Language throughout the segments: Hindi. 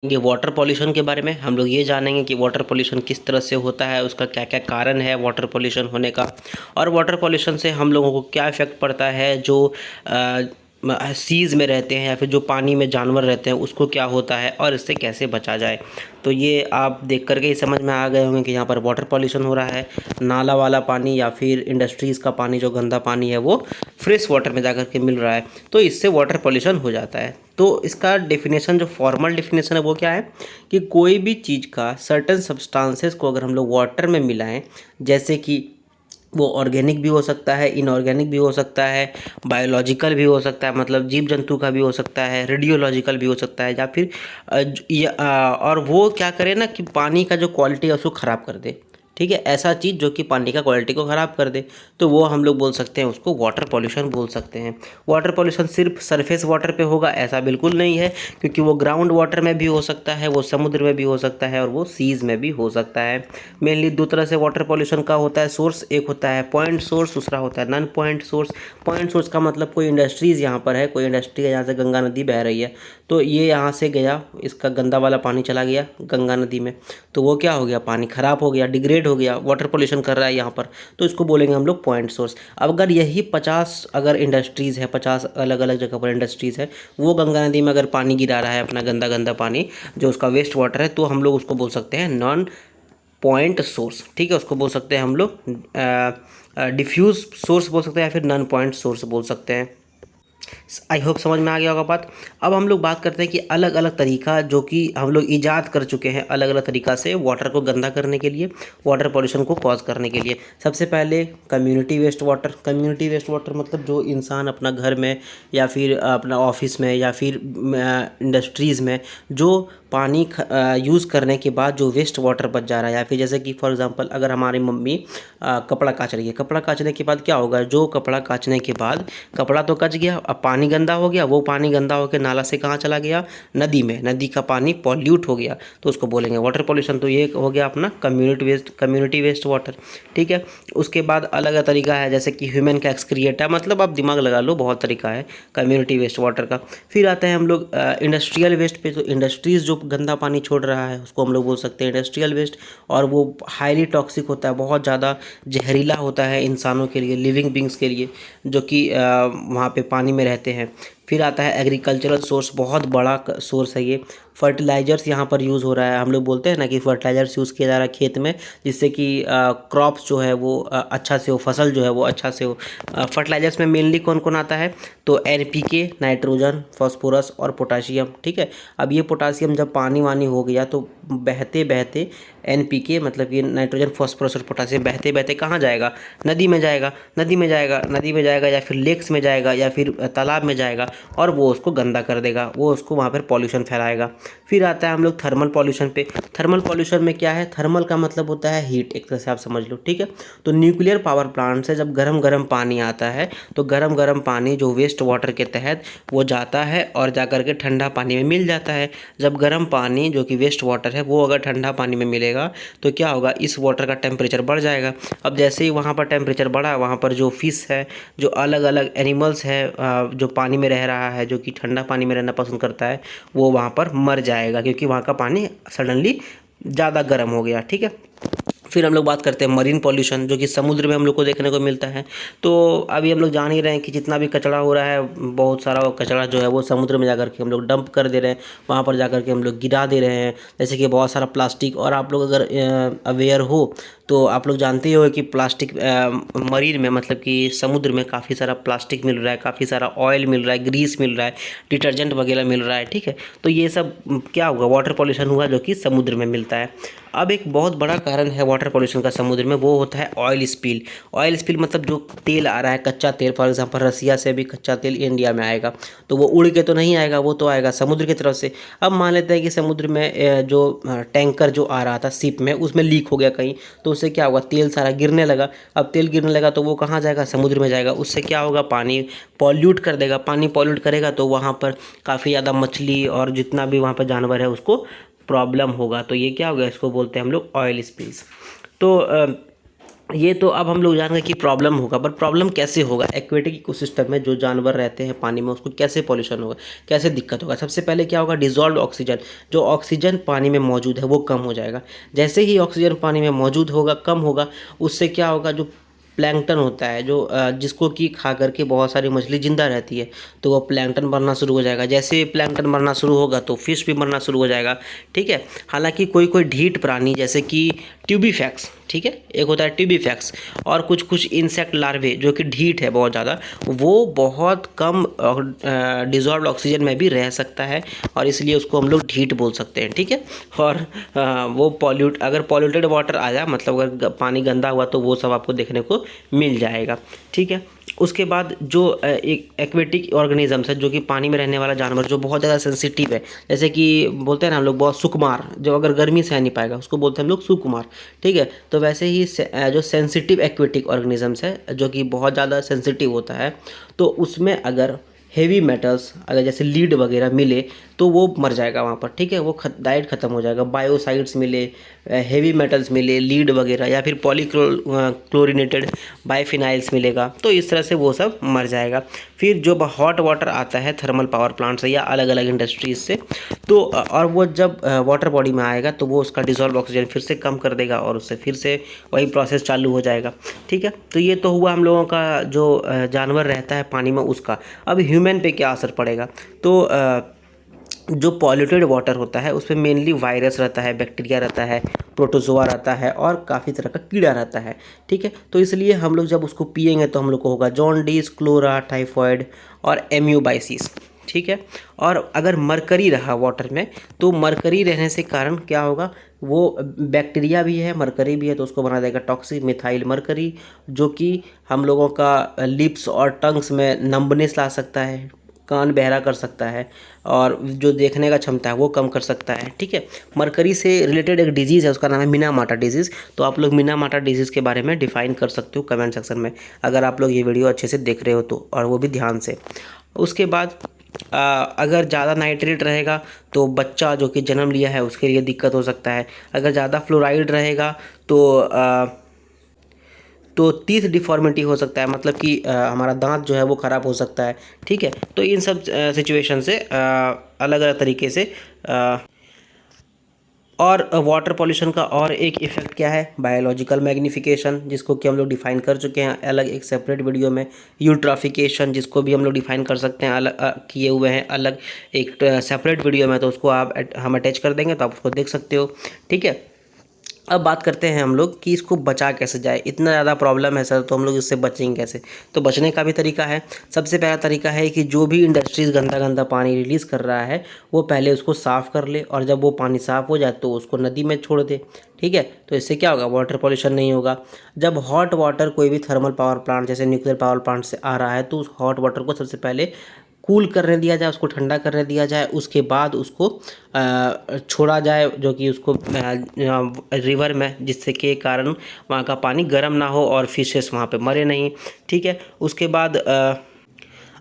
ये वाटर पॉल्यूशन के बारे में हम लोग ये जानेंगे कि वाटर पॉल्यूशन किस तरह से होता है, उसका क्या क्या कारण है वाटर पॉल्यूशन होने का, और वाटर पॉल्यूशन से हम लोगों को क्या इफ़ेक्ट पड़ता है जो सीज़ में रहते हैं या फिर जो पानी में जानवर रहते हैं उसको क्या होता है और इससे कैसे बचा जाए। तो ये आप देख करके ही समझ में आ गए होंगे कि यहाँ पर वाटर पॉल्यूशन हो रहा है। नाला वाला पानी या फिर इंडस्ट्रीज़ का पानी, जो गंदा पानी है, वो फ्रेश वाटर में जाकर के मिल रहा है, तो इससे वाटर पॉल्यूशन हो जाता है। तो इसका डेफिनेशन, जो फॉर्मल डेफिनेशन है, वो क्या है कि कोई भी चीज़ का सर्टेन सब्सटेंसेस को अगर हम लोग वाटर में मिलाएं, जैसे कि वो ऑर्गेनिक भी हो सकता है, इनऑर्गेनिक भी हो सकता है, बायोलॉजिकल भी हो सकता है, मतलब जीव जंतु का भी हो सकता है, रेडियोलॉजिकल भी हो सकता है, या फिर और वो क्या करे ना कि पानी का जो क्वालिटी है उसको ख़राब कर दे। ठीक है, ऐसा चीज़ जो कि पानी का क्वालिटी को ख़राब कर दे, तो वो हम लोग बोल सकते हैं, उसको वाटर पॉल्यूशन बोल सकते हैं। वाटर पॉल्यूशन सिर्फ सरफेस वाटर पे होगा ऐसा बिल्कुल नहीं है, क्योंकि वो ग्राउंड वाटर में भी हो सकता है, वो समुद्र में भी हो सकता है, और वो सीज़ में भी हो सकता है। मेनली दो तरह से वाटर पॉल्यूशन का होता है सोर्स। एक होता है पॉइंट सोर्स, दूसरा होता है non point source. Point source का मतलब कोई इंडस्ट्रीज़ यहाँ पर है, कोई इंडस्ट्री है, यहाँ से गंगा नदी बह रही है, तो ये यहाँ से गया, इसका गंदा वाला पानी चला गया गंगा नदी में, तो वो क्या हो गया, पानी ख़राब हो गया, डिग्रेड हो गया, वाटर पोल्यूशन कर रहा है यहाँ पर, तो इसको बोलेंगे हम लोग पॉइंट सोर्स। अब अगर यही 50 अगर इंडस्ट्रीज़ है, 50 अलग अलग जगह पर इंडस्ट्रीज़ है, वो गंगा नदी में अगर पानी गिरा रहा है, अपना गंदा गंदा पानी जो उसका वेस्ट वाटर है, तो हम लोग उसको बोल सकते हैं नॉन पॉइंट सोर्स। ठीक है, उसको बोल सकते हैं हम लोग डिफ्यूज़ सोर्स बोल सकते हैं, या फिर नॉन पॉइंट सोर्स बोल सकते हैं। आई होप समझ में आ गया होगा बात। अब हम लोग बात करते हैं कि अलग अलग तरीका जो कि हम लोग ईजाद कर चुके हैं, अलग अलग तरीका से वाटर को गंदा करने के लिए, वाटर पॉल्यूशन को कॉज करने के लिए। सबसे पहले community waste water. Community waste water मतलब जो इंसान अपना घर में या फिर अपना ऑफिस में या फिर इंडस्ट्रीज़ में जो पानी यूज़ करने के बाद जो वेस्ट वाटर बच जा रहा है, या फिर जैसे कि फॉर एग्जांपल अगर हमारी मम्मी कपड़ा काच रही है, कपड़ा काचने के बाद क्या होगा, जो कपड़ा काचने के बाद कपड़ा तो कच गया, अब पानी गंदा हो गया, वो पानी गंदा होकर नाला से कहाँ चला गया, नदी में, नदी का पानी पॉल्यूट हो गया, तो उसको बोलेंगे वाटर पॉल्यूशन। तो ये हो गया अपना कम्युनिटी वेस्ट वाटर। ठीक है, उसके बाद अलग अलग तरीका है, जैसे कि ह्यूमन का एक्सक्रिएट है, मतलब आप दिमाग लगा लो, बहुत तरीका है कम्युनिटी वेस्ट वाटर का। फिर आते हैं हम लोग इंडस्ट्रियल वेस्ट पे। तो इंडस्ट्रीज़ जो गंदा पानी छोड़ रहा है उसको हम लोग बोल सकते हैं इंडस्ट्रियल वेस्ट, और वो हाईली टॉक्सिक होता है, बहुत ज़्यादा जहरीला होता है इंसानों के लिए, लिविंग बींग्स के लिए, जो कि वहाँ पे पानी में रहते हैं। फिर आता है एग्रीकल्चरल सोर्स, बहुत बड़ा सोर्स है ये। फर्टिलाइज़र्स यहाँ पर यूज़ हो रहा है, हम लोग बोलते हैं ना कि फर्टिलाइज़र्स यूज़ किया जा रहा है खेत में, जिससे कि क्रॉप्स जो है वो अच्छा से हो, फसल जो है वो अच्छा से हो। फर्टिलाइज़र्स में मेनली कौन कौन आता है, तो NPK, नाइट्रोजन, फास्फोरस और पोटाशियम। ठीक है, अब ये पोटाशियम जब पानी वानी हो गया तो बहते बहते NPK मतलब कि नाइट्रोजन, फास्फोरस और पोटाशियम बहते बहते कहाँ जाएगा, नदी में जाएगा, नदी में जाएगा, या फिर लेक्स में जाएगा, या फिर तालाब में जाएगा, और वो उसको गंदा कर देगा, वो उसको वहाँ पर पॉल्यूशन फैलाएगा। फिर आता है हम लोग थर्मल पॉल्यूशन पे। थर्मल पॉल्यूशन में क्या है, थर्मल का मतलब होता है हीट, एक तरह से आप समझ लो। ठीक है, तो न्यूक्लियर पावर प्लांट से जब गरम गरम पानी आता है, तो गरम गरम पानी जो वेस्ट वाटर के तहत वो जाता है और जाकर के ठंडा पानी में मिल जाता है। जब गर्म पानी जो कि वेस्ट वाटर है वो अगर ठंडा पानी में मिलेगा तो क्या होगा, इस वाटर का टेम्परेचर बढ़ जाएगा। अब जैसे ही वहाँ पर टेम्परेचर बढ़ा, वहाँ पर जो फिश है, जो अलग अलग एनिमल्स है, जो पानी में रह रहा है, जो कि ठंडा पानी में रहना पसंद करता है, वो वहाँ पर मर जाएगा, क्योंकि वहाँ का पानी सडनली ज़्यादा गर्म हो गया। ठीक है, फिर हम लोग बात करते हैं मरीन पॉल्यूशन, जो कि समुद्र में हम लोग को देखने को मिलता है। तो अभी हम लोग जान ही रहे हैं कि जितना भी कचरा हो रहा है, बहुत सारा कचरा जो है वो समुद्र में जाकर के हम लोग डंप कर दे रहे हैं, वहाँ पर जाकर के हम लोग गिरा दे रहे हैं, जैसे कि बहुत सारा प्लास्टिक। और आप लोग अगर अवेयर हो तो आप लोग जानते ही हो कि प्लास्टिक मरीन में, मतलब कि समुद्र में काफ़ी सारा प्लास्टिक मिल रहा है, काफ़ी सारा ऑयल मिल रहा है, ग्रीस मिल रहा है, डिटर्जेंट वगैरह मिल रहा है। ठीक है, तो ये सब क्या हुआ, वाटर पॉल्यूशन हुआ, जो कि समुद्र में मिलता है। अब एक बहुत बड़ा कारण है वाटर पॉल्यूशन का समुद्र में, वो होता है ऑयल स्पिल। ऑयल स्पिल मतलब जो तेल आ रहा है, कच्चा तेल, फॉर एग्जांपल रसिया से भी कच्चा तेल इंडिया में आएगा, तो वो उड़ के तो नहीं आएगा, वो तो आएगा समुद्र की तरफ से। अब मान लेते हैं कि समुद्र में जो टैंकर जो आ रहा था शिप में, उसमें लीक हो गया कहीं, तो उससे क्या होगा, तेल सारा गिरने लगा। अब तेल गिरने लगा तो वो कहाँ जाएगा, समुद्र में जाएगा, उससे क्या होगा, पानी पॉल्यूट कर देगा। पानी पॉल्यूट करेगा तो वहाँ पर काफ़ी ज़्यादा मछली और जितना भी वहाँ पर जानवर है उसको प्रॉब्लम होगा। तो ये क्या होगा, इसको बोलते हैं हम लोग ऑयल स्पिल्स। तो ये तो अब हम लोग जान गए कि प्रॉब्लम होगा, पर प्रॉब्लम कैसे होगा? एक्वेटिक इकोसिस्टम में जो जानवर रहते हैं पानी में, उसको कैसे पॉल्यूशन होगा, कैसे दिक्कत होगा? सबसे पहले क्या होगा? डिजॉल्व ऑक्सीजन, जो ऑक्सीजन पानी में मौजूद है वो कम हो जाएगा। जैसे ही ऑक्सीजन पानी में मौजूद होगा, कम होगा, उससे क्या होगा? जो प्लैंकटन होता है, जो जिसको कि खा करके बहुत सारी मछली जिंदा रहती है, तो वो प्लैंकटन मरना शुरू हो जाएगा। जैसे ही प्लैंकटन मरना शुरू होगा तो फिश भी मरना शुरू हो जाएगा। ठीक है। हालांकि कोई कोई ढीठ प्राणी जैसे कि ट्यूबीफैक्स, ठीक है, एक होता है ट्यूबीफैक्स, और कुछ कुछ इंसेक्ट लार्वे जो कि ढीठ है बहुत ज़्यादा, वो बहुत कम डिजॉल्व ऑक्सीजन में भी रह सकता है, और इसलिए उसको हम लोग ढीठ बोल सकते हैं। ठीक है। और वो अगर पॉल्यूटेड वाटर आया, मतलब अगर पानी गंदा हुआ, तो वो सब आपको देखने को मिल जाएगा। ठीक है। उसके बाद जो एक एक्वेटिक ऑर्गेनिजम्स है, जो कि पानी में रहने वाला जानवर, जो बहुत ज़्यादा सेंसिटिव है, जैसे कि बोलते हैं ना हम लोग बहुत सुकुमार, जो अगर गर्मी सह नहीं पाएगा उसको बोलते हैं हम लोग सुकुमार। ठीक है। तो वैसे ही जो सेंसिटिव एक्वेटिक ऑर्गेनिजम्स है, जो कि बहुत ज़्यादा सेंसिटिव होता है, तो उसमें अगर हेवी मेटल्स, अगर जैसे लीड वगैरह मिले, तो वो मर जाएगा वहाँ पर। ठीक है। वो डाइट ख़त्म हो जाएगा। बायोसाइड्स मिले, हेवी मेटल्स मिले, लीड वगैरह, या फिर क्लोरीनेटेड बाइफिनाइल्स मिलेगा, तो इस तरह से वो सब मर जाएगा। फिर जो हॉट वाटर आता है थर्मल पावर प्लांट से या अलग अलग इंडस्ट्रीज से, तो और वो जब वाटर बॉडी में आएगा, तो वो उसका डिजॉल्व ऑक्सीजन फिर से कम कर देगा, और उससे फिर से वही प्रोसेस चालू हो जाएगा। ठीक है। तो ये तो हुआ हम लोगों का जो जानवर रहता है पानी में उसका। अब ह्यूमन पे क्या असर पड़ेगा? तो जो पॉल्यूटेड वाटर होता है उसमें मेनली वायरस रहता है, बैक्टीरिया रहता है, प्रोटोजोआ रहता है, और काफ़ी तरह का कीड़ा रहता है। ठीक है। तो इसलिए हम लोग जब उसको पिएंगे तो हम लोग को होगा जॉन्डिस, क्लोरा, टाइफॉइड और एम्यूबाइसिस। ठीक है। और अगर मरकरी रहा वाटर में, तो मरकरी रहने से कारण क्या होगा? वो बैक्टीरिया भी है, मरकरी भी है, तो उसको बना देगा टॉक्सिक मिथाइल मरकरी, जो कि हम लोगों का लिप्स और टंग्स में नंबनेस ला सकता है, कान बहरा कर सकता है, और जो देखने का क्षमता है वो कम कर सकता है। ठीक है। मरकरी से रिलेटेड एक डिजीज़ है, उसका नाम है मिनामाटा डिजीज़। तो आप लोग मिनामाटा डिजीज़ के बारे में डिफाइन कर सकते हो कमेंट सेक्शन में, अगर आप लोग ये वीडियो अच्छे से देख रहे हो तो, और वो भी ध्यान से। उसके बाद अगर ज़्यादा नाइट्रेट रहेगा तो बच्चा जो कि जन्म लिया है उसके लिए दिक्कत हो सकता है। अगर ज़्यादा फ्लोराइड रहेगा तो टीथ डिफॉर्मिटी हो सकता है, मतलब कि हमारा दांत जो है वो ख़राब हो सकता है। ठीक है। तो इन सब सिचुएशन से अलग अलग तरीके से और वाटर पॉल्यूशन का और एक इफ़ेक्ट क्या है? बायोलॉजिकल मैग्नीफिकेशन, जिसको कि हम लोग डिफ़ाइन कर चुके हैं अलग एक सेपरेट वीडियो में। यूट्राफिकेशन, जिसको भी हम लोग डिफ़ाइन कर सकते हैं, अलग किए हुए हैं अलग एक सेपरेट वीडियो में, तो उसको हम अटैच कर देंगे, तो आप उसको देख सकते हो। ठीक है। अब बात करते हैं हम लोग कि इसको बचा कैसे जाए। इतना ज़्यादा प्रॉब्लम है सर, तो हम लोग इससे बचेंगे कैसे? तो बचने का भी तरीका है। सबसे पहला तरीका है कि जो भी इंडस्ट्रीज़ गंदा गंदा पानी रिलीज़ कर रहा है, वो पहले उसको साफ़ कर ले, और जब वो पानी साफ़ हो जाए तो उसको नदी में छोड़ दे। ठीक है। तो इससे क्या होगा? वाटर पॉल्यूशन नहीं होगा। जब हॉट वाटर कोई भी थर्मल पावर प्लांट जैसे न्यूक्लियर पावर प्लांट से आ रहा है, तो उस हॉट वाटर को सबसे पहले कूल करने दिया जाए, उसको ठंडा करने दिया जाए। उसके बाद उसको छोड़ा जाए, जो कि उसको रिवर में, जिससे के कारण वहाँ का पानी गर्म ना हो और फिशेस वहाँ पे मरे नहीं। ठीक है। उसके बाद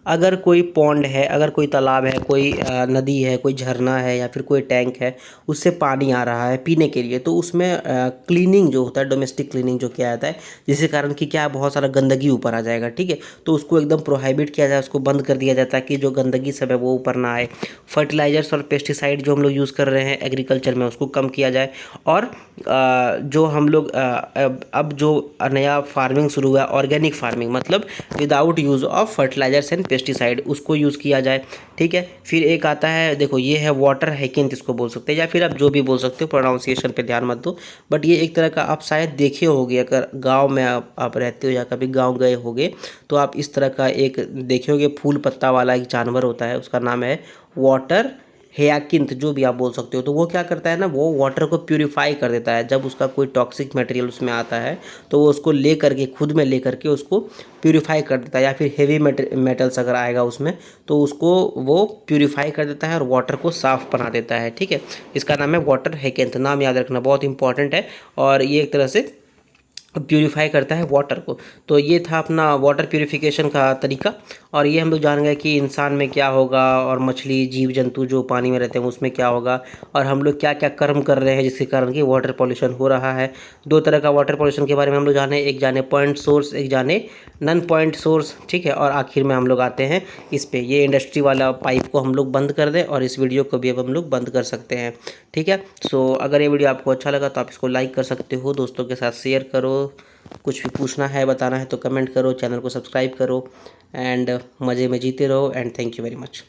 अगर कोई पॉन्ड है, अगर कोई तालाब है, कोई नदी है, कोई झरना है, या फिर कोई टैंक है, उससे पानी आ रहा है पीने के लिए, तो उसमें क्लीनिंग जो होता है, डोमेस्टिक क्लीनिंग जो किया जाता है, जिसके कारण कि क्या बहुत सारा गंदगी ऊपर आ जाएगा। ठीक है। तो उसको एकदम प्रोहाइबिट किया जाए, उसको बंद कर दिया जाता है कि जो गंदगी सब है वो ऊपर ना आए। फर्टिलाइजर्स और पेस्टिसाइड जो हम लोग यूज़ कर रहे हैं एग्रीकल्चर में, उसको कम किया जाए। और जो हम लोग अब जो नया फार्मिंग शुरू हुआ है, ऑर्गेनिक फार्मिंग, मतलब without use of fertilisers and pesticide, उसको यूज़ किया जाए। ठीक है। फिर एक आता है, देखो ये है वाटर हैकिंग जिसको बोल सकते हैं, या फिर आप जो भी बोल सकते हो, प्रोनाउंसिएशन पे ध्यान मत दो, बट ये एक तरह का आप शायद देखे होगे, अगर गांव में आप रहते हो या कभी गांव गए होगे, तो आप इस तरह का एक देखे होगे, फूल पत्ता वाला एक जानवर होता है, उसका नाम है वाटर हेयाकिंथ, जो भी आप बोल सकते हो। तो वो क्या करता है ना, वो वाटर को प्यूरिफाई कर देता है। जब उसका कोई टॉक्सिक मटेरियल उसमें आता है, तो वो उसको ले करके, खुद में ले करके उसको प्यूरिफाई कर देता है, या फिर हेवी मेटल्स अगर आएगा उसमें, तो उसको वो प्यूरिफाई कर देता है और वाटर को साफ़ बना देता है। ठीक है। इसका नाम है वाटर हेकेंथ, नाम याद रखना बहुत इंपॉर्टेंट है। और ये एक तरह से प्यूरिफाई करता है वाटर को। तो ये था अपना वाटर प्यूरिफिकेशन का तरीका। और ये हम लोग जान गए कि इंसान में क्या होगा और मछली जीव जंतु जो पानी में रहते हैं उसमें क्या होगा, और हम लोग क्या क्या कर्म कर रहे हैं जिसके कारण कि वाटर पॉल्यूशन हो रहा है। दो तरह का वाटर पॉल्यूशन के बारे में हम लोग जाने, एक जाने पॉइंट सोर्स, एक जाने नन पॉइंट सोर्स, ठीक है। और आखिर में हम लोग आते हैं इस पे, ये इंडस्ट्री वाला पाइप को हम लोग बंद कर दें और इस वीडियो को भी अब हम लोग बंद कर सकते हैं, ठीक है। सो अगर ये वीडियो आपको अच्छा लगा तो आप इसको लाइक कर सकते हो, दोस्तों के साथ शेयर करो, कुछ भी पूछना है बताना है तो कमेंट करो, चैनल को सब्सक्राइब करो, एंड मज़े में जीते रहो, and thank you very much.